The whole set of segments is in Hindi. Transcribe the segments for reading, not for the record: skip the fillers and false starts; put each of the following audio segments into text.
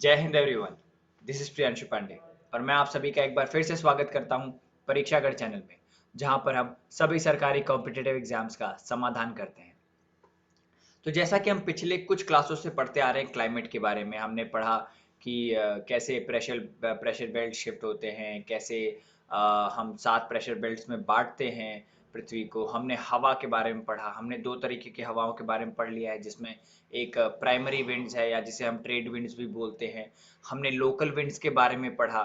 जय Hind everyone. This is Priyanshu Pandey और मैं आप सभी का एक बार फिर से स्वागत करता हूं परीक्षागढ़ चैनल में, जहां पर हम सभी सरकारी कॉम्पिटिटिव एग्जाम्स का समाधान करते हैं। तो जैसा कि हम पिछले कुछ क्लासों से पढ़ते आ रहे हैं, क्लाइमेट के बारे में हमने पढ़ा कि कैसे प्रेशर प्रेशर बेल्ट शिफ्ट होते हैं, कैसे हम 7 प्रेशर बेल्ट्स में बांटते हैं पृथ्वी को। हमने हवा के बारे में पढ़ा, हमने 2 तरीके की हवाओं के बारे में पढ़ लिया है, जिसमें एक प्राइमरी विंड्स है या जिसे हम ट्रेड विंड्स भी बोलते हैं। हमने लोकल विंड्स के बारे में पढ़ा।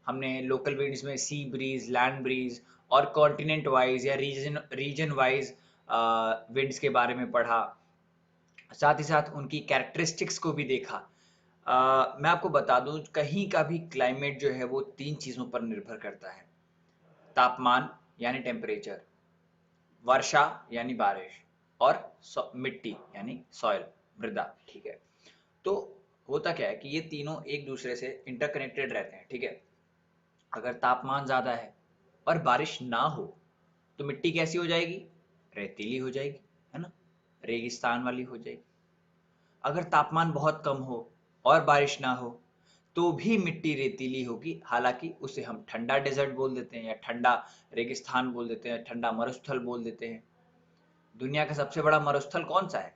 हमने लोकल विंड्स में सी ब्रीज, लैंड ब्रीज और कॉन्टिनेंट वाइज या रीजन रीजन वाइज विंड्स के बारे में पढ़ा। साथ ही साथ उनकी कैरेक्टरिस्टिक्स को भी देखा। मैं आपको बता दूं, कहीं का भी क्लाइमेट जो है वो 3 चीज़ों पर निर्भर करता है। तापमान यानी टेम्परेचर, वर्षा यानी बारिश और मिट्टी यानी सॉइल, मृदा। ठीक है। तो होता क्या है कि ये तीनों एक दूसरे से इंटरकनेक्टेड रहते हैं। ठीक है। अगर तापमान ज़्यादा है और बारिश ना हो तो मिट्टी कैसी हो जाएगी? रेतीली हो जाएगी, है ना, रेगिस्तान वाली हो जाएगी। अगर तापमान बहुत कम हो और बारिश ना हो तो भी मिट्टी रेतीली होगी, हालांकि उसे हम ठंडा डेजर्ट बोल देते हैं या ठंडा रेगिस्तान बोल देते हैं, ठंडा मरुस्थल बोल देते हैं। दुनिया का सबसे बड़ा मरुस्थल कौन सा है?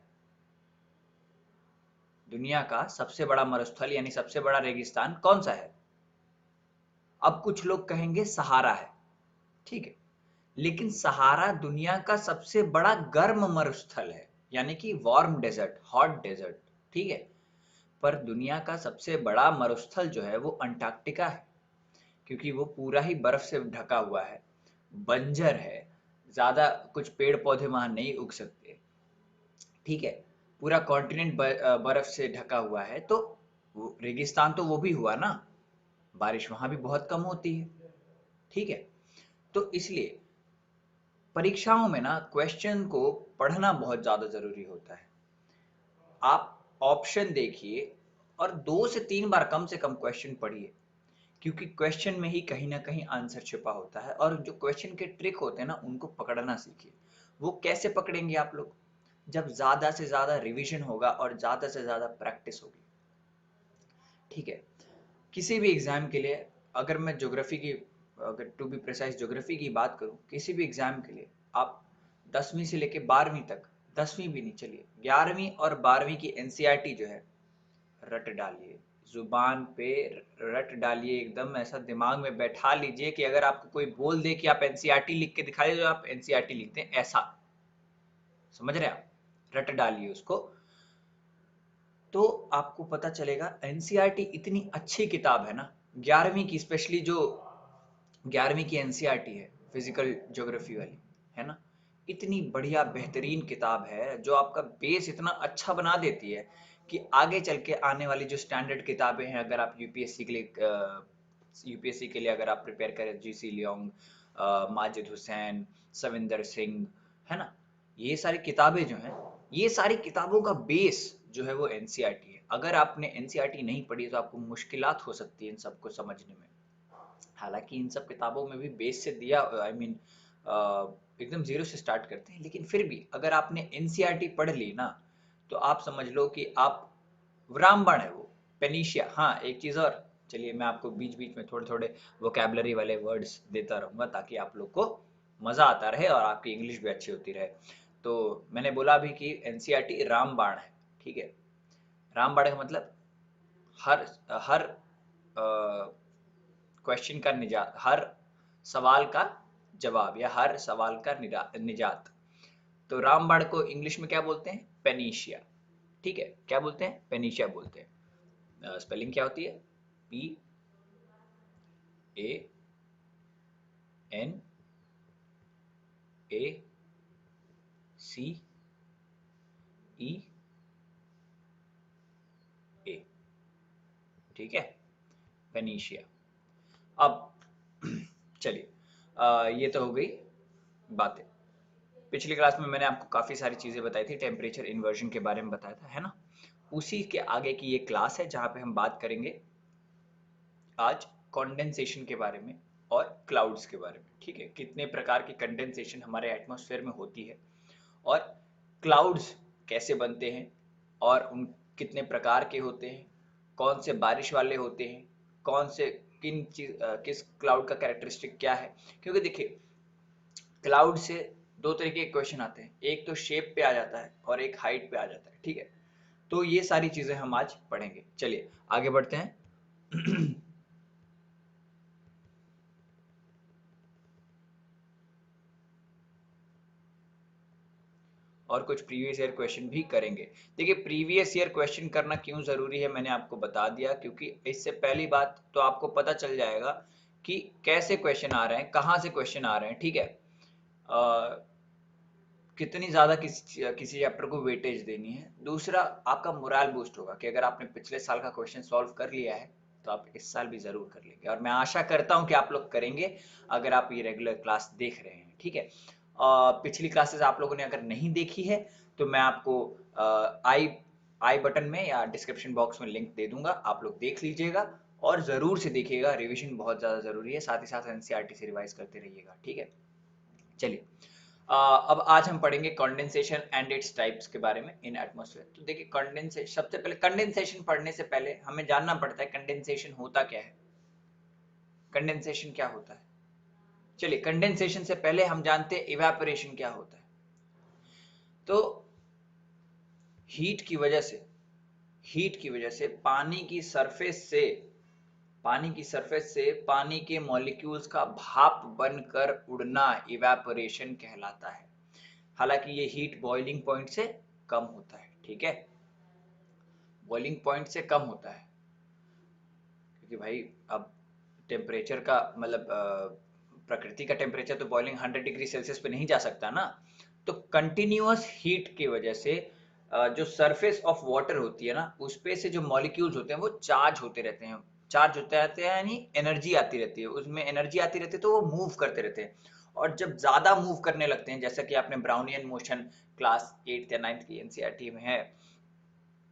दुनिया का सबसे बड़ा मरुस्थल यानी सबसे बड़ा रेगिस्तान कौन सा है? अब कुछ लोग कहेंगे सहारा है। ठीक है। लेकिन सहारा दुनिया का सबसे बड़ा गर्म मरुस्थल है, यानी कि वार्म डेजर्ट, हॉट डेजर्ट। ठीक है। पर दुनिया का सबसे बड़ा मरुस्थल जो है वो अंटार्कटिका है, क्योंकि वो पूरा ही बर्फ से ढका हुआ है, बंजर है, ज्यादा कुछ पेड़ पौधे वहां नहीं उग सकते। ठीक है। पूरा कॉन्टिनेंट बर्फ से ढका हुआ है, तो रेगिस्तान तो वो भी हुआ ना, बारिश वहां भी बहुत कम होती है। ठीक है। तो इसलिए परीक्षाओं में ना क्वेश्चन को पढ़ना बहुत ज्यादा जरूरी होता है। आप ऑप्शन देखिए और 2 से 3 बार कम से कम क्वेश्चन पढ़िए, क्योंकि क्वेश्चन में ही कहीं ना कहीं आंसर छिपा होता है। और जो क्वेश्चन के ट्रिक होते हैं ना, उनको पकड़ना सीखिए। वो कैसे पकड़ेंगे आप लोग? जब ज्यादा से ज्यादा रिवीजन होगा और ज्यादा से ज्यादा प्रैक्टिस होगी। ठीक है। किसी भी एग्जाम के लिए, अगर मैं ज्योग्राफी की, अगर टू बी प्रिसाइज ज्योग्राफी की बात करूं, किसी भी एग्जाम के लिए आप 10वीं से लेके 12वीं तक, 10वीं भी नहीं, चलिए 11वीं और 12वीं की एनसीईआरटी जो है रट डालिए, जुबान पे रट डालिए, एकदम ऐसा दिमाग में बैठा लीजिए कि अगर आपको कोई बोल दे कि आप एनसीईआरटी लिख के दिखाइए, तो आप एनसीईआरटी लिखते हैं ऐसा। समझ रहे हैं आप? रट डालिए उसको, तो आपको पता चलेगा। एनसीईआरटी इतनी अच्छी किताब है ना, 11वीं की स्पेशली, जो 11वीं की एनसीईआरटी है फिजिकल ज्योग्राफी वाली, है ना, इतनी बढ़िया बेहतरीन किताब है जो आपका बेस इतना अच्छा बना देती है कि आगे चल के आने वाली जो स्टैंडर्ड किताबें हैं, अगर आप यूपीएससी के लिए अगर आप प्रिपेयर करें, जीसी लियोंग, माजिद हुसैन, सविंदर सिंह, है ना, ये सारी किताबें जो हैं, ये सारी किताबों का बेस जो है वो एनसीईआरटी है। अगर आपने एनसीईआरटी नहीं पढ़ी तो आपको मुश्किलात हो सकती है इन सबको समझने में। हालांकि इन सब किताबों में भी बेस से दिया, आई मीन एकदम जीरो से स्टार्ट करते हैं, लेकिन फिर भी अगर आपने एनसीईआरटी पढ़ ली ना, तो आप समझ लो कि आप रामबाण है वो, पेनिशिया। हाँ, एक चीज और, चलिए मैं आपको बीच बीच में थोड़े थोड़े वोकेबलरी वाले वर्ड्स देता रहूंगा, ताकि आप लोग को मजा आता रहे और आपकी इंग्लिश भी अच्छी होती रहे। तो मैंने बोला अभी कि एनसीईआरटी रामबाण है। ठीक है। रामबाण का मतलब हर हर क्वेश्चन का निजात, हर सवाल का जवाब या हर सवाल का निजात। तो रामबाण को इंग्लिश में क्या बोलते हैं? पेनिशिया। ठीक है। क्या बोलते हैं? पेनिशिया बोलते हैं। स्पेलिंग क्या होती है? PANACE। ठीक है। पेनिशिया। अब चलिए, ये तो हो गई बातें। पिछली क्लास में मैंने आपको काफी सारी चीजें बताई थी, टेम्परेचर इन्वर्जन के बारे में बताया था, है ना। उसी के आगे की ये क्लास है जहां पे हम बात करेंगे आज कंडेंसेशन के बारे में और क्लाउड्स के बारे में। ठीक है। कितने प्रकार की कंडेंसेशन हमारे एटमॉस्फेयर में होती है, और क्लाउड्स कैसे बनते हैं, और उन कितने प्रकार के होते हैं, कौन से बारिश वाले होते हैं, कौन से किस क्लाउड का कैरेक्टरिस्टिक क्या है। क्योंकि देखिए क्लाउड से दो तरीके के क्वेश्चन आते हैं, एक तो शेप पे आ जाता है और एक हाइट पे आ जाता है, ठीक है। तो ये सारी चीजें हम आज पढ़ेंगे। चलिए आगे बढ़ते हैं। और कुछ प्रीवियस ईयर क्वेश्चन भी करेंगे। देखिए प्रीवियस ईयर क्वेश्चन करना क्यों जरूरी है मैंने आपको बता दिया, क्योंकि इससे पहली बात तो आपको पता चल जाएगा कि कैसे क्वेश्चन आ रहे हैं, कहाँ से क्वेश्चन आ रहे हैं, ठीक है। कितनी ज्यादा किसी चैप्टर को वेटेज देनी है। दूसरा आपका मोरल बूस्ट होगा कि अगर आपने पिछले साल का क्वेश्चन सॉल्व कर लिया है तो आप इस साल भी जरूर कर लेंगे, और मैं आशा करता हूं कि आप लोग करेंगे अगर आप ये रेगुलर क्लास देख रहे हैं, ठीक है। पिछली क्लासेस आप लोगों ने अगर नहीं देखी है तो मैं आपको आई आई बटन में या डिस्क्रिप्शन बॉक्स में लिंक दे दूंगा, आप लोग देख लीजिएगा और जरूर से देखिएगा। रिवीजन बहुत ज्यादा जरूरी है, साथ ही साथ एनसीईआरटी से रिवाइज करते रहिएगा, ठीक है। चलिए अब आज हम पढ़ेंगे कंडेंसेशन एंड इट्स टाइप्स के बारे में इन एटमॉस्फेयर। तो देखिए कंडेंसेशन, सबसे पहले कंडेंसेशन पढ़ने से पहले हमें जानना पड़ता है कंडेंसेशन होता क्या है, कंडेंसेशन क्या होता है। चलिए कंडेंसेशन से पहले हम जानते हैं इवेपोरेशन क्या होता है। तो हीट की वजह से, हीट की वजह से पानी के मॉलिक्यूल्स का भाप बनकर उड़ना इवेपोरेशन कहलाता है। हालांकि ये हीट बॉइलिंग पॉइंट से कम होता है, ठीक है, बॉइलिंग पॉइंट से कम होता है, क्योंकि भाई अब टेम्परेचर का मतलब प्रकृति का टेम्परेचर तो बॉइलिंग 100 डिग्री सेल्सियस पे नहीं जा सकता ना। तो कंटिन्यूअस हीट की वजह से जो सरफेस ऑफ वाटर होती है ना, उस पे से जो मॉलिक्यूल्स होते हैं वो चार्ज होते रहते हैं, चार्ज होते रहते हैं, यानी एनर्जी आती रहती है, उसमें एनर्जी आती रहती है, तो वो मूव करते रहते हैं। और जब ज्यादा मूव करने लगते हैं, जैसा कि आपने ब्राउनियन मोशन क्लास 8th या 9th की एनसीईआरटी में है,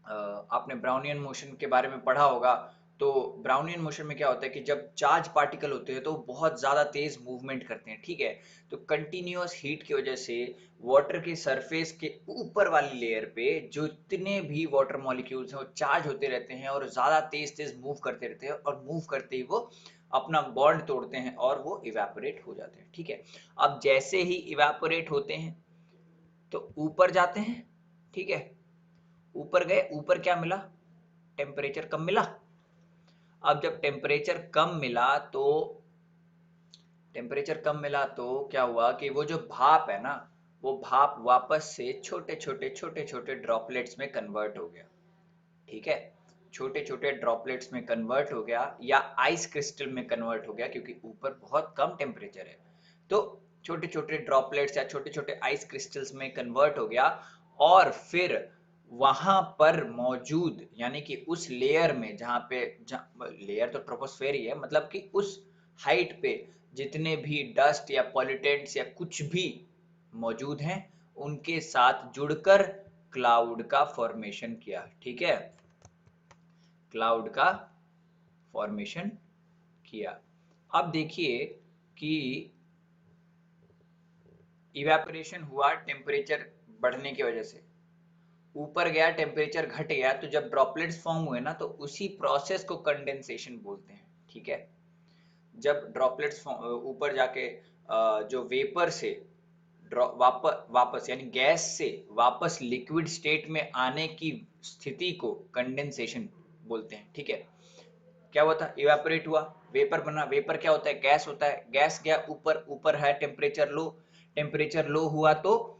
आपने ब्राउनियन मोशन के बारे में पढ़ा होगा। तो ब्राउनियन मोशन में क्या होता है कि जब चार्ज पार्टिकल होते हैं तो बहुत ज्यादा तेज मूवमेंट करते हैं, ठीक है। तो कंटिन्यूअस हीट की वजह से वाटर के सरफेस के ऊपर वाली लेयर पे जो जितने भी वाटर मॉलिक्यूल्स हैं वो चार्ज होते रहते हैं और ज्यादा तेज तेज मूव करते रहते हैं, और मूव करते ही वो अपना बॉन्ड तोड़ते हैं और वो इवेपोरेट हो जाते हैं, ठीक है। अब जैसे ही इवेपोरेट होते हैं तो ऊपर जाते हैं, ठीक है। ऊपर गए, ऊपर क्या मिला, टेम्परेचर कम मिला। अब जब टेम्परेचर कम मिला तो क्या हुआ कि वो जो भाप है ना, वो भाप वापस से छोटे छोटे ड्रॉपलेट्स में कन्वर्ट हो गया, ठीक है। छोटे छोटे ड्रॉपलेट्स में कन्वर्ट हो गया या आइस क्रिस्टल में कन्वर्ट हो गया, क्योंकि ऊपर बहुत कम टेम्परेचर है। तो छोटे छोटे ड्रॉपलेट्स या छोटे छोटे आइस क्रिस्टल्स में कन्वर्ट हो गया, और फिर वहां पर मौजूद, यानी कि उस लेयर में जहां पे, लेयर तो ट्रोपोस्फेयर ही है, मतलब कि उस हाइट पे जितने भी डस्ट या पॉल्यूटेंट्स या कुछ भी मौजूद हैं उनके साथ जुड़कर क्लाउड का फॉर्मेशन किया, ठीक है, क्लाउड का फॉर्मेशन किया। अब देखिए कि इवेपोरेशन हुआ टेम्परेचर बढ़ने की वजह से, ऊपर गया टेम्परेचर घट गया, तो जब ड्रॉपलेट्स फॉर्म हुए ना तो उसी प्रोसेस को कंडेंसेशन बोलते हैं, ठीक है। जब ड्रॉपलेट्स ऊपर जाके जो वेपर से वापस यानी गैस से वापस लिक्विड स्टेट में आने की स्थिति को कंडेंसेशन बोलते हैं, ठीक है। क्या हुआ था, इवेपोरेट हुआ, वेपर बना, वेपर क्या होता है, गैस होता है, गैस गया ऊपर, ऊपर है टेम्परेचर लो हुआ तो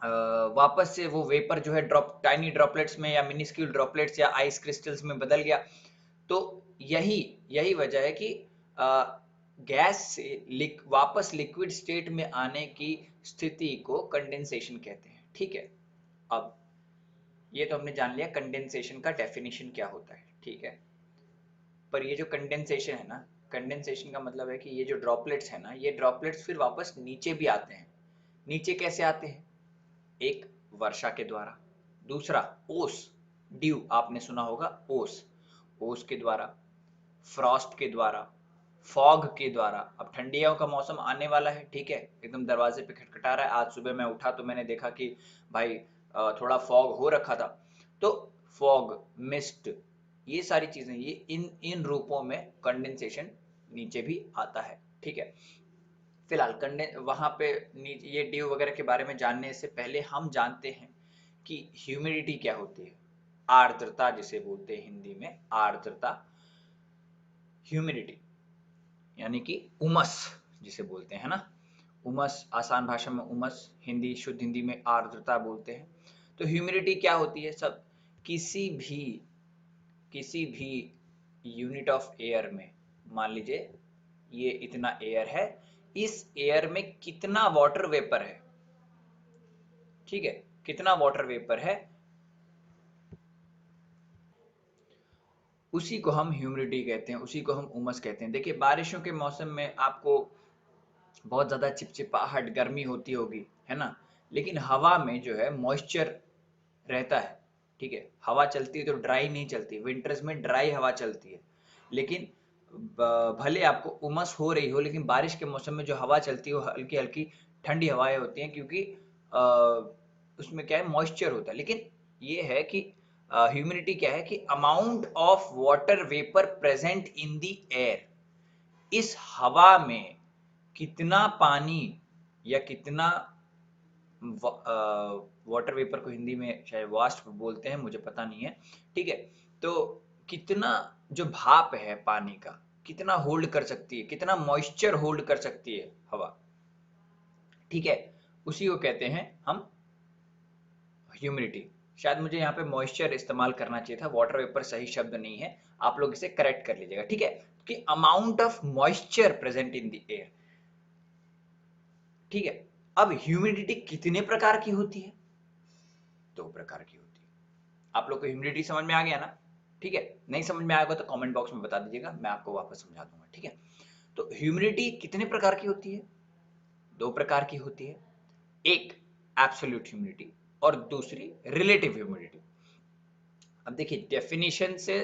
वापस से वो वेपर जो है टाइनी ड्रॉपलेट्स में या मिनिस्क्यूल ड्रॉपलेट्स या आइस क्रिस्टल्स में बदल गया। तो यही यही वजह है कि गैस से वापस लिक्विड स्टेट में आने की स्थिति को कंडेंसेशन कहते हैं, ठीक है। अब ये तो हमने जान लिया कंडेंसेशन का डेफिनेशन क्या होता है, ठीक है। पर ये जो कंडेंसेशन है ना, कंडेंसेशन का मतलब है कि ये जो ड्रॉपलेट्स है ना, ये ड्रॉपलेट्स फिर वापस नीचे भी आते हैं। नीचे कैसे आते हैं, एक वर्षा के द्वारा, दूसरा ओस, ड्यू आपने सुना होगा, ओस, ओस के द्वारा, फ्रॉस्ट के द्वारा, फॉग के द्वारा। अब ठंडियों का मौसम आने वाला है, ठीक है, एकदम दरवाजे पे खटखटा रहा है। आज सुबह मैं उठा तो मैंने देखा कि भाई थोड़ा फॉग हो रखा था। तो फॉग, मिस्ट, ये सारी चीजें, ये इन इन रूपों में कंडेंसेशन नीचे भी आता है। ठीक है, फिलहाल वहां पे ये ड्यू वगैरह के बारे में जानने से पहले हम जानते हैं कि ह्यूमिडिटी क्या होती है। आर्द्रता जिसे बोलते हैं हिंदी में, आर्द्रता, ह्यूमिडिटी यानी कि उमस जिसे बोलते हैं ना, उमस आसान भाषा में उमस, हिंदी शुद्ध हिंदी में आर्द्रता बोलते हैं। तो ह्यूमिडिटी क्या होती है सब, किसी भी यूनिट ऑफ एयर में, मान लीजिए ये इतना एयर है, इस एयर में कितना वाटर वेपर है, ठीक है, कितना वाटर वेपर है, उसी को हम ह्यूमिडिटी कहते हैं, उसी को हम उमस कहते हैं। देखिए बारिशों के मौसम में आपको बहुत ज्यादा चिपचिपाहट गर्मी होती होगी, है ना, लेकिन हवा में जो है मॉइस्चर रहता है। ठीक है, हवा चलती है तो ड्राई नहीं चलती, विंटर्स में ड्राई हवा चलती है, लेकिन भले आपको उमस हो रही हो, लेकिन बारिश के मौसम में जो हवा चलती है वो हल्की हल्की ठंडी हवाएं होती हैं, क्योंकि अ, उसमें क्या है, मॉइस्चर होता है। लेकिन ये है कि ह्यूमिडिटी क्या है कि amount of water vapour present in the air, इस हवा में कितना पानी या कितना वाटर वेपर को हिंदी में शायद वाष्प बोलते हैं, मुझे पता नहीं है। ठीक है, तो कितना जो भाप है पानी का, कितना होल्ड कर सकती है, कितना मॉइस्चर होल्ड कर सकती है हवा, ठीक है, उसी को कहते हैं हम ह्यूमिडिटी। शायद मुझे यहाँ पे मॉइस्चर इस्तेमाल करना चाहिए था, वाटर वेपर सही शब्द नहीं है, आप लोग इसे करेक्ट कर लीजिएगा। ठीक है, कि amount of moisture present in the air. ठीक है, अब ह्यूमिडिटी कितने प्रकार की होती है, दो प्रकार की होती है। आप लोग को ह्यूमिडिटी समझ में आ गया ना? ठीक है, नहीं समझ में आएगा तो कमेंट बॉक्स में बता दीजिएगा, मैं आपको वापस समझा दूंगा। ठीक है, तो ह्यूमिडिटी कितने प्रकार की होती है, दो प्रकार की होती है, एक एब्सोल्यूट ह्यूमिडिटी और दूसरी रिलेटिव ह्यूमिडिटी। अब देखिए डेफिनेशन से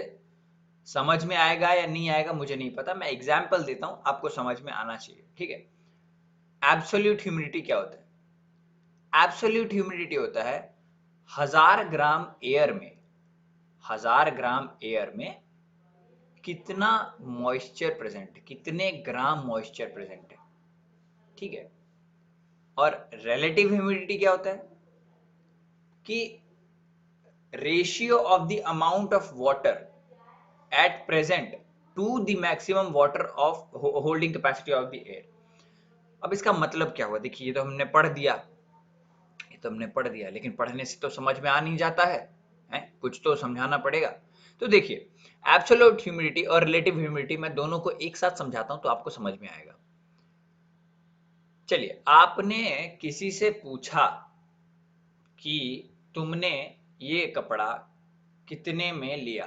समझ में आएगा या नहीं आएगा मुझे नहीं पता, मैं एग्जाम्पल देता हूं, आपको समझ में आना चाहिए। ठीक है, एब्सोल्यूट ह्यूमिडिटी क्या होता है? एब्सोल्यूट ह्यूमिडिटी होता है 1000 ग्राम एयर में, 1000 ग्राम एयर में कितना मॉइस्चर प्रेजेंट है, कितने ग्राम मॉइस्चर प्रेजेंट है। ठीक है, और रिलेटिव ह्यूमिडिटी क्या होता है कि ratio of the amount of water at present to the maximum water of holding capacity of the air. अब इसका मतलब क्या हुआ, देखिए ये तो हमने पढ़ दिया, ये तो हमने पढ़ दिया, लेकिन पढ़ने से तो समझ में आ नहीं जाता है, कुछ तो समझाना पड़ेगा। तो देखिए एब्सोल्यूट ह्यूमिडिटी और रिलेटिव ह्यूमिडिटी मैं दोनों को एक साथ समझाता हूं तो आपको समझ में आएगा। चलिए, आपने किसी से पूछा कि तुमने ये कपड़ा कितने में लिया,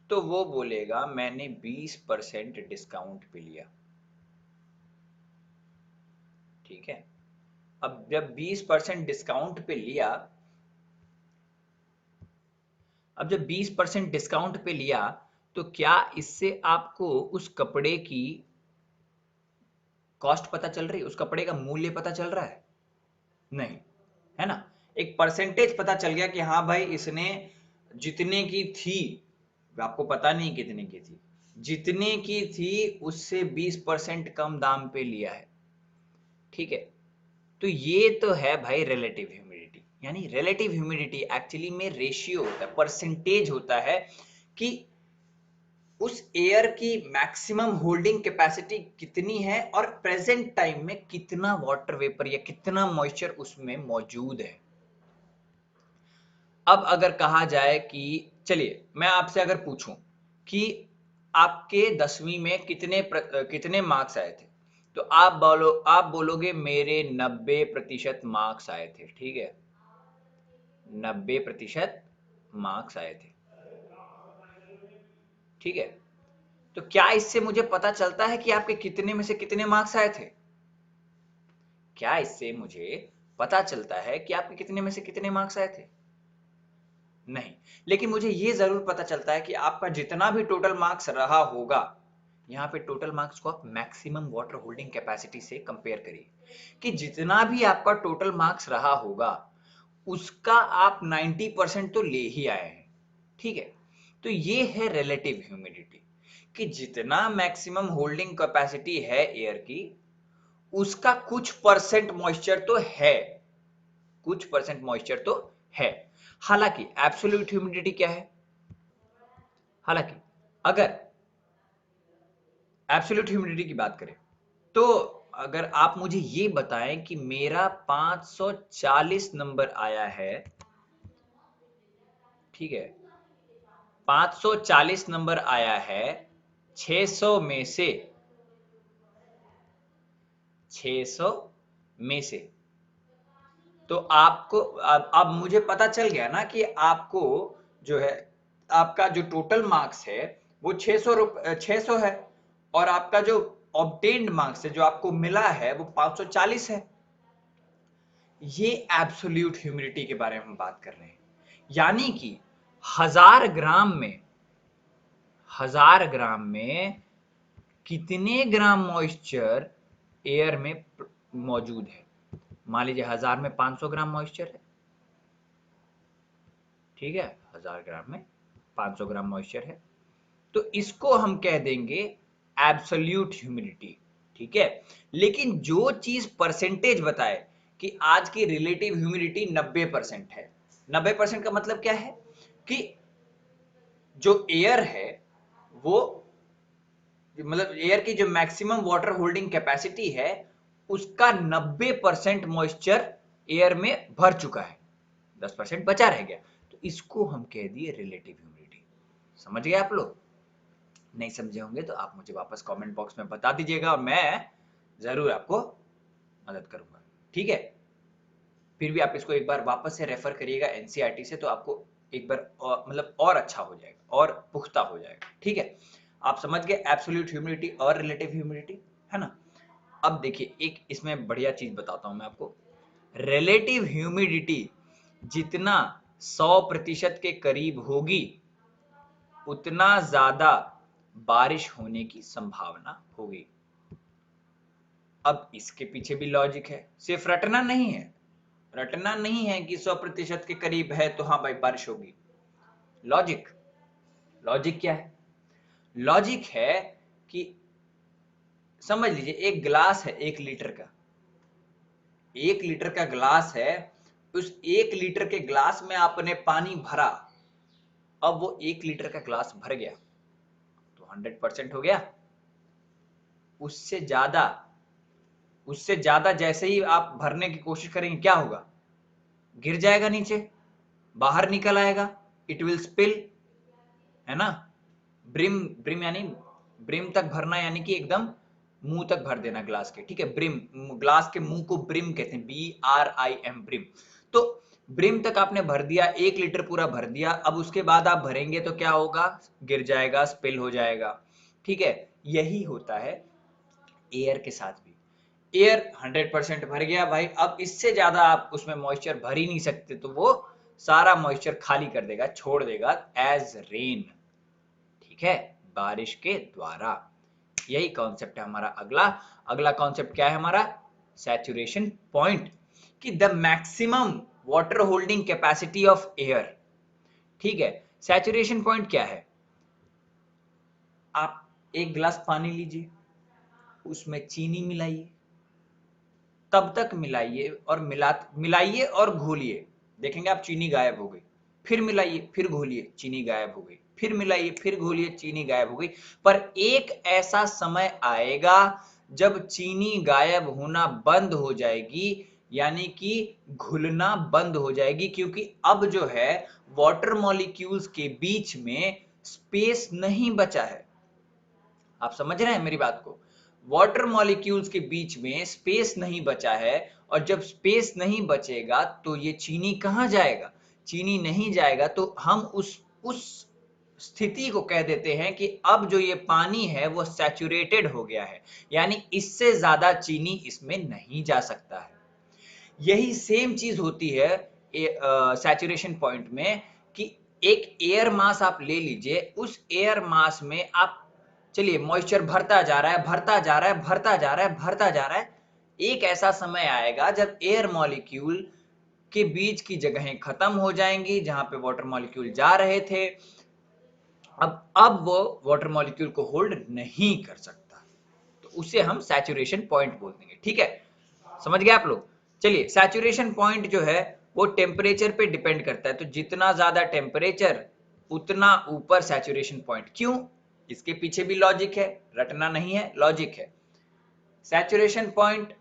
तो वो बोलेगा मैंने 20% डिस्काउंट पे लिया। ठीक है, अब जब 20% डिस्काउंट पे लिया, अब जब 20% डिस्काउंट पे लिया, तो क्या इससे आपको उस कपड़े की कॉस्ट पता चल रही है, उस कपड़े का मूल्य पता चल रहा है? नहीं, है ना, एक परसेंटेज पता चल गया कि हाँ भाई इसने जितने की थी, आपको पता नहीं कितने की थी, जितने की थी उससे 20% कम दाम पे लिया है। ठीक है, तो ये तो है भाई रिलेटिव ह्यूमिडिटी। यानी रिलेटिव ह्यूमिडिटी एक्चुअली में रेशियो होता है, परसेंटेज होता है कि उस एयर की मैक्सिमम होल्डिंग कैपेसिटी कितनी है और प्रेजेंट टाइम में कितना वाटर वेपर या कितना मॉइस्चर उसमें मौजूद है। अब अगर कहा जाए कि चलिए मैं आपसे अगर पूछूं कि आपके 10वीं में कितने मार्क्स आए थे, तो आप बोलोगे मेरे 90% मार्क्स आए थे। ठीक है, 90% मार्क्स आए थे। ठीक है, तो क्या इससे मुझे पता चलता है कि आपके कितने में से कितने मार्क्स आए थे? क्या इससे मुझे पता चलता है कि आपके कितने में से कितने मार्क्स आए थे? नहीं, लेकिन मुझे ये जरूर पता चलता है कि आपका जितना भी टोटल मार्क्स रहा होगा, यहाँ पे टोटल मार्क्स को आप मैक्सिमम वाटर होल्डिंग कैपेसिटी से कंपेयर करिए, कि जितना भी आपका टोटल मार्क्स रहा होगा उसका आप 90% तो ले ही आए हैं। ठीक है, तो ये है रिलेटिव ह्यूमिडिटी, कि जितना मैक्सिमम होल्डिंग कैपेसिटी है एयर की, उसका कुछ परसेंट मॉइस्चर तो है, कुछ परसेंट मॉइस्चर तो है। हालांकि एब्सोल्यूट ह्यूमिडिटी क्या है? हालांकि अगर एब्सोल्यूट ह्यूमिडिटी की बात करें, तो अगर आप मुझे ये बताएं कि मेरा 540 नंबर आया है, ठीक है, 540 नंबर आया है 600 में से, 600 में से, तो आपको अब मुझे पता चल गया ना कि आपको जो है, आपका जो टोटल मार्क्स है वो 600 है, और आपका जो ऑब्टेन्ड मार्क्स है, जो आपको मिला है, वो 540 है। ये एब्सोल्यूट ह्यूमिडिटी के बारे में हम बात कर रहे हैं, यानी कि 1000 ग्राम में, 1000 ग्राम में कितने ग्राम मॉइस्चर एयर में मौजूद है। मान लीजिए 1000 में 500 ग्राम मॉइस्चर है, ठीक है, 1000 ग्राम में 500 ग्राम मॉइस्चर है, तो इसको हम कह देंगे एब्सोल्यूट ह्यूमिडिटी, ठीक है। लेकिन जो चीज परसेंटेज बताए कि आज की रिलेटिव ह्यूमिडिटी 90% है, 90% का मतलब क्या है कि जो एयर है वो, मतलब एयर की जो मैक्सिमम वाटर होल्डिंग कैपेसिटी है, उसका 90% मॉइस्चर एयर में भर चुका है, 10% बचा रह गया, तो इसको हम कह दिए रिलेटिव ह्यूमिडिटी। समझ गए आप लोग? नहीं समझे होंगे तो आप मुझे वापस कमेंट बॉक्स में बता दीजिएगा और मैं जरूर आपको मदद करूंगा, ठीक है। फिर भी आप इसको एक बार वापस से रेफर करिएगा एनसीईआरटी से, तो आपको एक बार मतलब और अच्छा हो जाएगा और पुख्ता हो जाएगा, ठीक है। आप समझ गए एब्सोल्यूट ह्यूमिडिटी और रिलेटिव ह्यूमिडिटी, है ना। अब देखिए एक इसमें बढ़िया चीज बताता हूं मैं आपको। रिलेटिव ह्यूमिडिटी जितना 100% के करीब होगी, उतना ज्यादा बारिश होने की संभावना होगी। अब इसके पीछे भी लॉजिक है, सिर्फ रटना नहीं है, रटना नहीं है कि 100% के करीब है तो हाँ भाई बारिश होगी। लॉजिक, लॉजिक क्या है? लॉजिक है कि समझ लीजिए एक गिलास है 1 लीटर का, 1 लीटर का ग्लास है, उस 1 लीटर के ग्लास में आपने पानी भरा, अब वो 1 लीटर का ग्लास भर गया तो 100% हो गया। उससे ज्यादा, उससे ज्यादा जैसे ही आप भरने की कोशिश करेंगे क्या होगा? गिर जाएगा नीचे, बाहर निकल आएगा, इट विल स्पिल, है ना। ब्रिम, ब्रिम यानी ब्रिम तक भरना, यानी कि एकदम मुंह तक भर देना ग्लास के, ठीक है। ब्रिम, ग्लास के मुंह को ब्रिम कहते हैं, BRIM, ब्रिम। तो ब्रिम तक आपने भर दिया, 1 लीटर पूरा भर दिया, अब उसके बाद आप भरेंगे तो क्या होगा? गिर जाएगा, स्पिल हो जाएगा, ठीक है। यही होता है एयर के साथ भी। एयर 100% भर गया भाई, अब इससे ज्यादा आप उसमें मॉइस्चर भर ही नहीं सकते, तो वो सारा मॉइस्चर खाली कर देगा, छोड़ देगा एज रेन, ठीक है, बारिश के द्वारा। यही कॉन्सेप्ट है हमारा। अगला, अगला कॉन्सेप्ट क्या है हमारा? सैचुरेशन पॉइंट, कि the maximum water holding capacity of air, ठीक है। सैचुरेशन पॉइंट क्या है? आप एक गिलास पानी लीजिए, उसमें चीनी मिलाइए, तब तक मिलाइए और मिलाइए और घोलिए, देखेंगे आप चीनी गायब हो गई। फिर मिलाइए, फिर घोलिए, चीनी गायब हो गई, फिर मिलाइए, फिर घोलिए, चीनी गायब हो गई। पर एक ऐसा समय आएगा जब चीनी गायब होना बंद हो जाएगी, यानी कि घुलना बंद हो जाएगी, क्योंकि अब जो है वाटर मॉलिक्यूल्स के बीच में स्पेस नहीं बचा है। आप समझ रहे हैं मेरी बात को? वाटर मॉलिक्यूल्स के बीच में स्पेस नहीं बचा है, और जब स्पेस नहीं बचेगा तो ये चीनी कहां जाएगा? चीनी नहीं जाएगा, तो हम उस स्थिति को कह देते हैं कि अब जो ये पानी है वो सैचुरेटेड हो गया है, यानी इससे ज्यादा चीनी इसमें नहीं जा सकता है। यही सेम चीज होती है सैचुरेशन पॉइंट में, कि एक एयर मास आप ले लीजिए, उस एयर मास में आप चलिए मॉइस्चर भरता जा रहा है, भरता जा रहा है, भरता जा रहा है, भरता जा रहा है। एक ऐसा समय आएगा जब एयर मॉलिक्यूल के बीच की जगहें खत्म हो जाएंगी, जहां पे वाटर मॉलिक्यूल जा रहे थे, अब वो वाटर मॉलिक्यूल को होल्ड नहीं कर सकता, तो उसे हम सैचुरेशन पॉइंट बोल देंगे। ठीक है, समझ गए आप लोग? चलिए, सैचुरेशन पॉइंट जो है वो टेम्परेचर पे डिपेंड करता है, तो जितना ज्यादा टेम्परेचर उतना ऊपर सैचुरेशन पॉइंट। क्यों? इसके पीछे भी लॉजिक है, रटना नहीं है, लॉजिक है। सैचुरेशन पॉइंट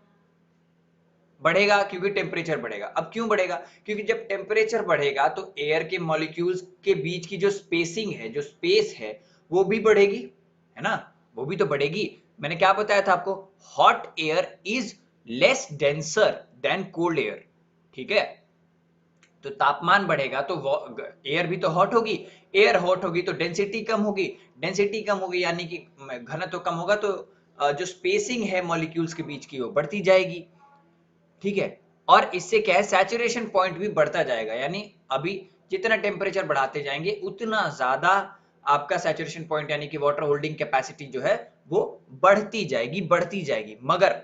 बढ़ेगा क्योंकि टेम्परेचर बढ़ेगा। अब क्यों बढ़ेगा? क्योंकि जब टेम्परेचर बढ़ेगा तो एयर के मॉलिक्यूल्स के बीच की जो स्पेसिंग है, जो स्पेस है, वो भी बढ़ेगी, है ना? वो भी तो बढ़ेगी। मैंने क्या बताया था आपको? Hot air is less denser then cold air. ठीक है, तो तापमान बढ़ेगा तो एयर भी तो हॉट होगी, एयर हॉट होगी तो डेंसिटी कम होगी, डेंसिटी कम होगी यानी कि घनत्व कम होगा, तो जो स्पेसिंग है मॉलिक्यूल्स के बीच की वो बढ़ती जाएगी। ठीक है, और इससे क्या है, सैचुरेशन पॉइंट भी बढ़ता जाएगा, यानी अभी जितना टेम्परेचर बढ़ाते जाएंगे उतना ज्यादा आपका सैचुरेशन पॉइंट यानी कि वाटर होल्डिंग कैपेसिटी जो है वो बढ़ती जाएगी, बढ़ती जाएगी। मगर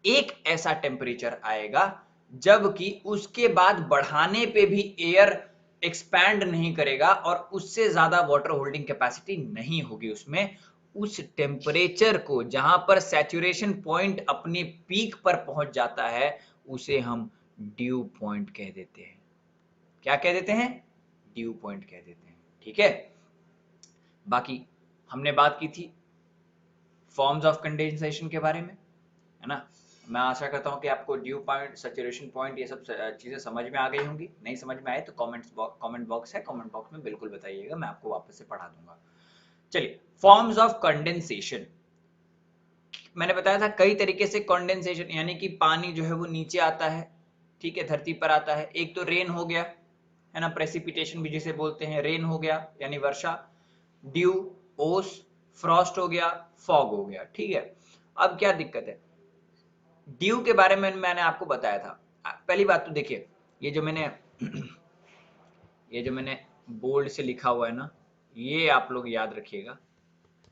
एक ऐसा टेम्परेचर आएगा जबकि उसके बाद बढ़ाने पे भी एयर एक्सपैंड नहीं करेगा और उससे ज्यादा वाटर होल्डिंग कैपेसिटी नहीं होगी उसमें। उस टेम्परेचर को, जहां पर सैचुरेशन पॉइंट अपने पीक पर पहुंच जाता है, उसे हम ड्यू पॉइंट कह देते हैं। क्या कह देते हैं? ड्यू पॉइंट कह देते हैं। ठीक है, बाकी हमने बात की थी फॉर्म्स ऑफ कंडेंसेशन के बारे में, है ना? मैं आशा करता हूँ कि आपको ड्यू पॉइंट, सैचुरेशन पॉइंट, ये सब चीजें समझ में आ गई होंगी। नहीं समझ में आए तो कमेंट बॉक्स है, कमेंट बॉक्स में बिल्कुल बताइएगा, मैं आपको वापस से पढ़ा दूंगा। चलिए, फॉर्म्स ऑफ कंडेंसेशन। मैंने बताया था कई तरीके से कंडेंसेशन, यानी कि पानी जो है वो नीचे आता है, ठीक है, धरती पर आता है। एक तो रेन हो गया, है ना, प्रेसिपिटेशन भी जिसे बोलते हैं, रेन हो गया यानी वर्षा, ड्यू, ओस, फ्रॉस्ट हो गया, फॉग हो गया। ठीक है, अब क्या दिक्कत है? ड्यू के बारे में मैंने आपको बताया था। पहली बात तो देखिए, ये जो मैंने ये जो मैंने बोल्ड से लिखा हुआ है ना, ये आप लोग याद रखिएगा।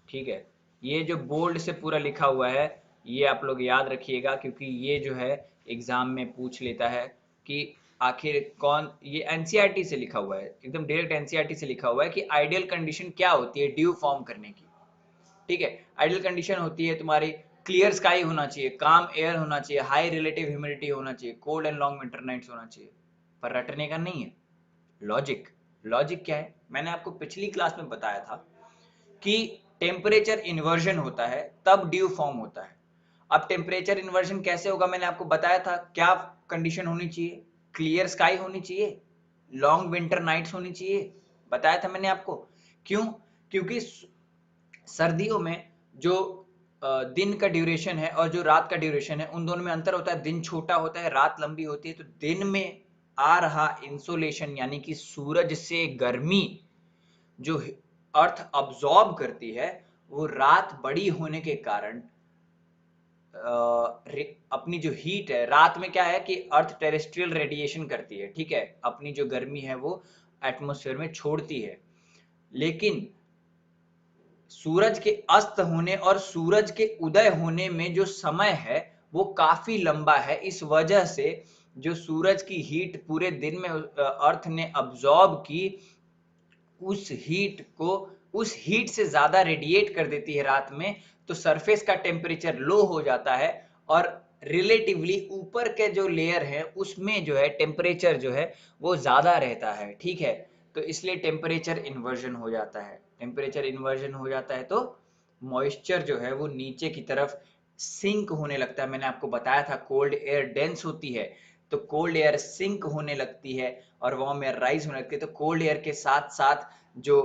ठीक है, ये जो बोल्ड से पूरा लिखा हुआ है, ये आप लोग याद रखिएगा, क्योंकि ये जो है एग्जाम में पूछ लेता है कि आखिर कौन, ये एनसीईआरटी से लिखा हुआ है, एकदम डायरेक्ट एनसीईआरटी से लिखा हुआ है कि आइडियल कंडीशन क्या होती है ड्यू फॉर्म करने की। ठीक है, आइडियल कंडीशन होती है तुम्हारी क्लियर स्काई होना चाहिए, काम एयर होना चाहिए, हाई रिलेटिव ह्यूमिडिटी होना चाहिए, cold and long winter nights होना चाहिए। पर रटने का नहीं है, लॉजिक। लॉजिक क्या है? मैंने आपको पिछली क्लास में बताया था कि टेम्परेचर इन्वर्जन होता है तब ड्यू फॉर्म होता है। अब टेम्परेचर इन्वर्जन कैसे होगा मैंने आपको बताया था। क्या कंडीशन होनी चाहिए? क्लियर स्काई होनी चाहिए, लॉन्ग विंटर नाइट्स होनी चाहिए, बताया था मैंने आपको। क्यों? क्योंकि सर्दियों में जो दिन का ड्यूरेशन है और जो रात का ड्यूरेशन है, उन दोनों में अंतर होता है। दिन छोटा होता है, रात लंबी होती है, तो दिन में आ रहा इंसोलेशन यानी कि सूरज से गर्मी जो अर्थ अब्सॉर्ब करती है, वो रात बड़ी होने के कारण अपनी जो हीट है, रात में क्या है कि अर्थ टेरेस्ट्रियल रेडिएशन करती है, ठीक है, अपनी जो गर्मी है वो एटमॉस्फेयर में छोड़ती है। लेकिन सूरज के अस्त होने और सूरज के उदय होने में जो समय है वो काफी लंबा है। इस वजह से जो सूरज की हीट पूरे दिन में अर्थ ने अब्सॉर्ब की, उस हीट से ज्यादा रेडिएट कर देती है रात में, तो सरफेस का टेम्परेचर लो हो जाता है और रिलेटिवली ऊपर के जो लेयर है उसमें जो है टेम्परेचर जो है वो ज्यादा रहता है। ठीक है, तो इसलिए टेम्परेचर इन्वर्जन हो जाता है। टेम्परेचर इन्वर्जन हो जाता है तो मॉइस्चर जो है वो नीचे की तरफ सिंक होने लगता है। मैंने आपको बताया था कोल्ड एयर डेंस होती है, तो कोल्ड एयर सिंक होने लगती है और वार्म एयर राइज होने लगती है। तो कोल्ड एयर के साथ साथ जो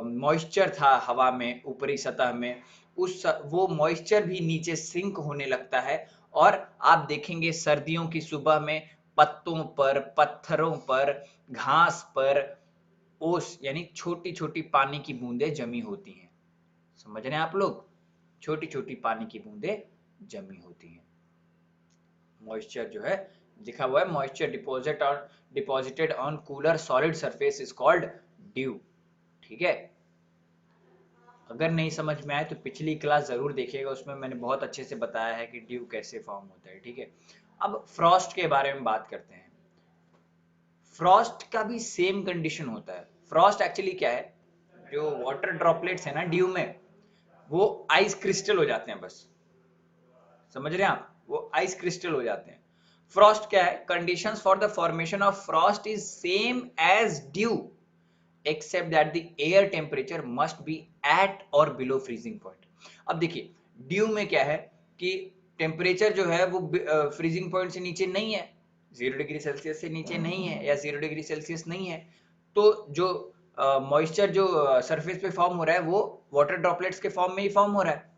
मॉइस्चर था हवा में, ऊपरी सतह में, वो मॉइस्चर भी नीचे सिंक होने लगता है। और आप देखेंगे सर्दियों की सुबह में पत्तों पर, पत्थरों पर, घास पर ओस यानी छोटी छोटी पानी की बूंदें जमी होती हैं। समझ रहे हैं आप लोग? छोटी छोटी पानी की बूंदें जमी होती हैं। मॉइस्चर जो है लिखा हुआ है, moisture deposited on cooler solid surface is called due. ठीक है, अगर नहीं समझ में आए तो पिछली क्लास जरूर देखिएगा, उसमें मैंने बहुत अच्छे से बताया है कि ड्यू कैसे फॉर्म होता है। ठीक है, अब फ्रॉस्ट के बारे में बात करते हैं। फ्रॉस्ट का भी सेम कंडीशन होता है। फ्रॉस्ट एक्चुअली क्या है? जो वाटर ड्रॉपलेट्स है ना ड्यू में, वो आइस क्रिस्टल हो जाते हैं बस। समझ रहे हैं आप, वो आइस क्रिस्टल हो जाते हैं। फ्रॉस्ट क्या है? Conditions for the formation of frost is same as dew except that the air temperature must be at और बिलो फ्रीजिंग पॉइंट। अब देखिए ड्यू में क्या है कि टेम्परेचर जो है वो फ्रीजिंग पॉइंट से नीचे नहीं है, 0 डिग्री सेल्सियस से नीचे नहीं है या 0 डिग्री सेल्सियस नहीं है। तो जो मॉइस्चर जो सरफेस पे फॉर्म हो रहा है वो वाटर ड्रॉपलेट्स के फॉर्म में ही फॉर्म हो रहा है,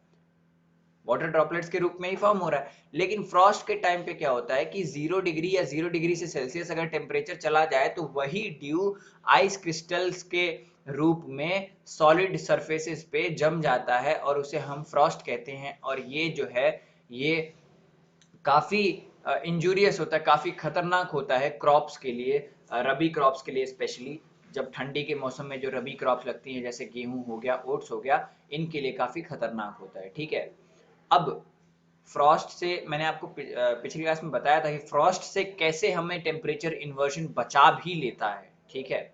वाटर ड्रॉपलेट्स के रूप में ही फॉर्म हो रहा है। लेकिन फ्रॉस्ट के टाइम पे क्या होता है कि 0 डिग्री या 0 डिग्री से सेल्सियस अगर टेम्परेचर चला जाए तो वही ड्यू आइस क्रिस्टल्स के रूप में सॉलिड सरफेसेस पे जम जाता है और उसे हम फ्रॉस्ट कहते हैं। और ये जो है ये काफी इंजूरियस होता है, काफी खतरनाक होता है क्रॉप्स के लिए, रबी क्रॉप्स के लिए स्पेशली। जब ठंडी के मौसम में जो रबी क्रॉप्स लगती हैं जैसे गेहूं हो गया, ओट्स हो गया, इनके लिए काफी खतरनाक होता है। ठीक है, अब फ्रॉस्ट से मैंने आपको पिछली क्लास में बताया था कि फ्रॉस्ट से कैसे हमें टेम्परेचर इन्वर्जन बचा भी लेता है। ठीक है,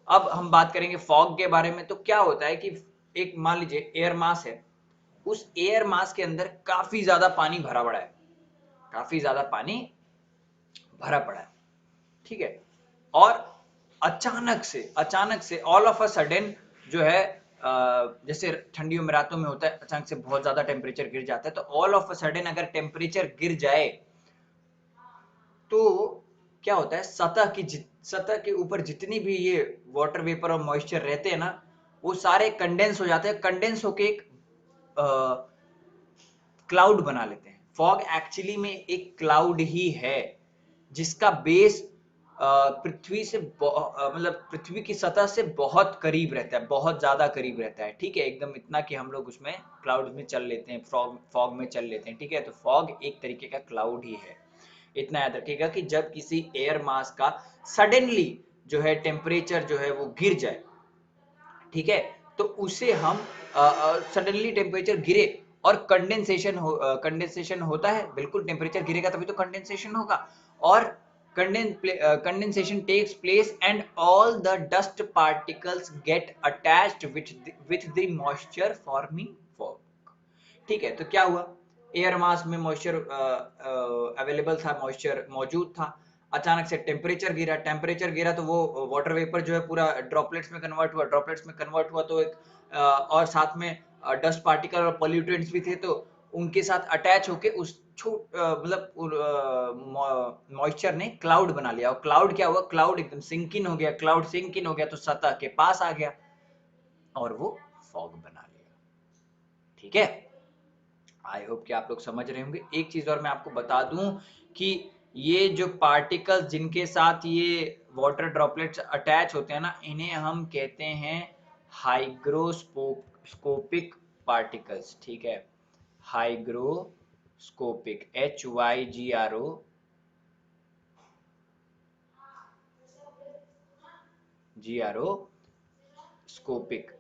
अब हम बात करेंगे फॉग के बारे में। तो क्या होता है कि एक मान लीजिए एयर मास है, उस एयर मास के अंदर काफी ज्यादा पानी भरा पड़ा है, काफी ज्यादा पानी भरा पड़ा है। ठीक है, और अचानक से ऑल ऑफ अ सडन जो है जैसे ठंडियों में रातों में होता है, अचानक से बहुत ज्यादा टेम्परेचर गिर जाता है। तो ऑल ऑफ अ सडन अगर टेम्परेचर गिर जाए तो क्या होता है, सतह के ऊपर जितनी भी ये वाटर वेपर और मॉइस्चर रहते हैं ना, वो सारे कंडेंस हो जाते हैं। कंडेंस होके एक क्लाउड बना लेते हैं। फॉग एक्चुअली में एक क्लाउड ही है जिसका बेस पृथ्वी से मतलब पृथ्वी की सतह से बहुत करीब रहता है, बहुत ज्यादा करीब रहता है। ठीक है, एकदम इतना कि हम लोग उसमें क्लाउड में चल लेते हैं, फॉग में चल लेते हैं। ठीक है, तो फॉग एक तरीके का क्लाउड ही है। इतना याद रखिएगा कि जब किसी एयर मास का सडनली जो है टेम्परेचर जो है वो गिर जाए, ठीक है, तो उसे हम सडनली टेम्परेचर गिरे और कंडेंसेशन होता है, बिल्कुल टेम्परेचर गिरेगा तभी तो कंडेंसेशन होगा। और condensation takes place and all the dust particles get attached with the moisture forming fog. ठीक है, तो क्या हुआ, एयर मास में मॉइस्चर अवेलेबल था, मॉइस्चर मौजूद था। अचानक से टेम्परेचर गिरा तो वो वाटर वेपर जो है पूरा ड्रॉपलेट्स में कन्वर्ट हुआ, तो एक और साथ में डस्ट पार्टिकल और पॉल्यूटेंट्स भी थे, तो उनके साथ अटैच होके उस मतलब मॉइस्चर ने क्लाउड बना लिया। और क्लाउड क्या हुआ, क्लाउड एकदम सिंक इन हो गया, तो सतह के पास आ गया और वो फॉग बना लिया। ठीक है, आई होप कि आप लोग समझ रहे होंगे। एक चीज और मैं आपको बता दूं कि ये जो पार्टिकल्स जिनके साथ ये वाटर ड्रॉपलेट्स अटैच होते हैं ना, इन्हें हम कहते हैं हाइग्रोस्कोपिक पार्टिकल्स। ठीक है, हाइग्रोस्कोपिक, HYGRO स्कोपिक,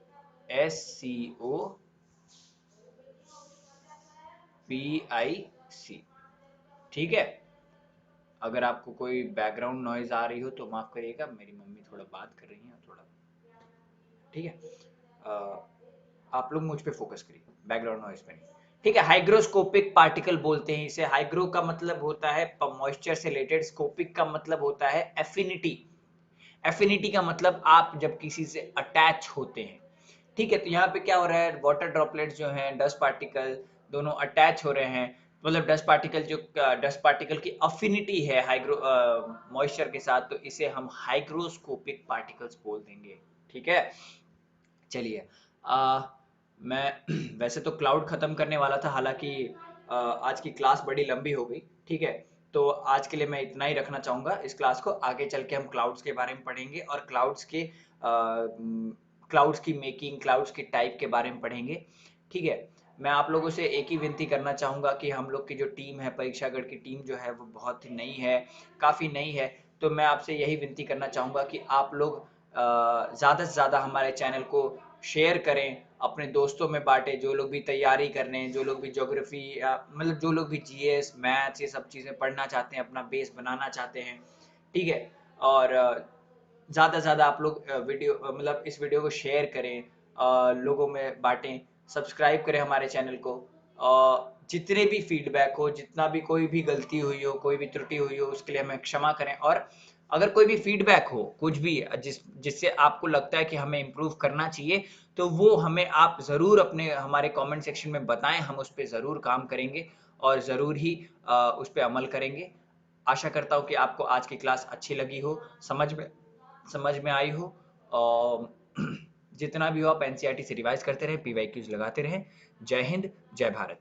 SCOPIC। ठीक है, अगर आपको कोई बैकग्राउंड नॉइज आ रही हो तो माफ करिएगा, मेरी मम्मी थोड़ा बात कर रही है थोड़ा। ठीक है, आप लोग मुझ पे फोकस करिए, बैकग्राउंड नॉइज पे नहीं। ठीक है, हाइग्रोस्कोपिक पार्टिकल बोलते हैं इसे। हाइग्रो का मतलब होता है मॉइस्चर से रिलेटेड, स्कोपिक का मतलब होता है एफिनिटी। एफिनिटी का मतलब आप जब किसी से अटैच होते हैं। ठीक है, तो यहाँ पे क्या हो रहा है, वाटर ड्रॉपलेट्स जो हैं, डस्ट पार्टिकल दोनों अटैच हो रहे हैं। मतलब डस्ट पार्टिकल की अफिनिटी है हाइग्रो मॉइस्चर के साथ, तो इसे हम हाइग्रोस्कोपिक पार्टिकल्स बोल देंगे। ठीक है, चलिए मैं वैसे तो क्लाउड खत्म करने वाला था, हालांकि आज की क्लास बड़ी लंबी हो गई। ठीक है, तो आज के लिए मैं इतना ही रखना चाहूंगा इस क्लास को। आगे चल के हम क्लाउड्स के बारे में पढ़ेंगे और क्लाउड्स की मेकिंग, क्लाउड्स के टाइप के बारे में पढ़ेंगे। ठीक है, मैं आप लोगों से एक ही विनती करना चाहूंगा कि हम लोग की जो टीम है, परीक्षागढ़ की टीम जो है वो बहुत ही नई है, काफी नई है। तो मैं आपसे यही विनती करना चाहूंगा कि आप लोग ज्यादा से ज्यादा हमारे चैनल को शेयर करें, अपने दोस्तों में बांटें, जो लोग भी तैयारी कर रहे हैं, जो लोग भी ज्योग्राफी या मतलब जो लोग भी जीएस मैथ्स ये सब चीजें पढ़ना चाहते हैं, अपना बेस बनाना चाहते हैं। ठीक है, और ज़्यादा से ज़्यादा आप लोग वीडियो मतलब इस वीडियो को शेयर करें, लोगों में बांटें, सब्सक्राइब करें हमारे चैनल को। जितने भी फीडबैक हो, जितना भी कोई भी गलती हुई हो, कोई भी त्रुटि हुई हो, उसके लिए हमें क्षमा करें। और अगर कोई भी फीडबैक हो, कुछ भी जिससे आपको लगता है कि हमें इम्प्रूव करना चाहिए, तो वो हमें आप ज़रूर अपने हमारे कमेंट सेक्शन में बताएं, हम उस पे ज़रूर काम करेंगे और ज़रूर ही उस पे अमल करेंगे। आशा करता हूँ कि आपको आज की क्लास अच्छी लगी हो, समझ में आई हो। और जितना भी हो आप एनसीईआरटी से रिवाइज करते रहें, पीवाईक्यूज लगाते रहें। जय हिंद, जय भारत।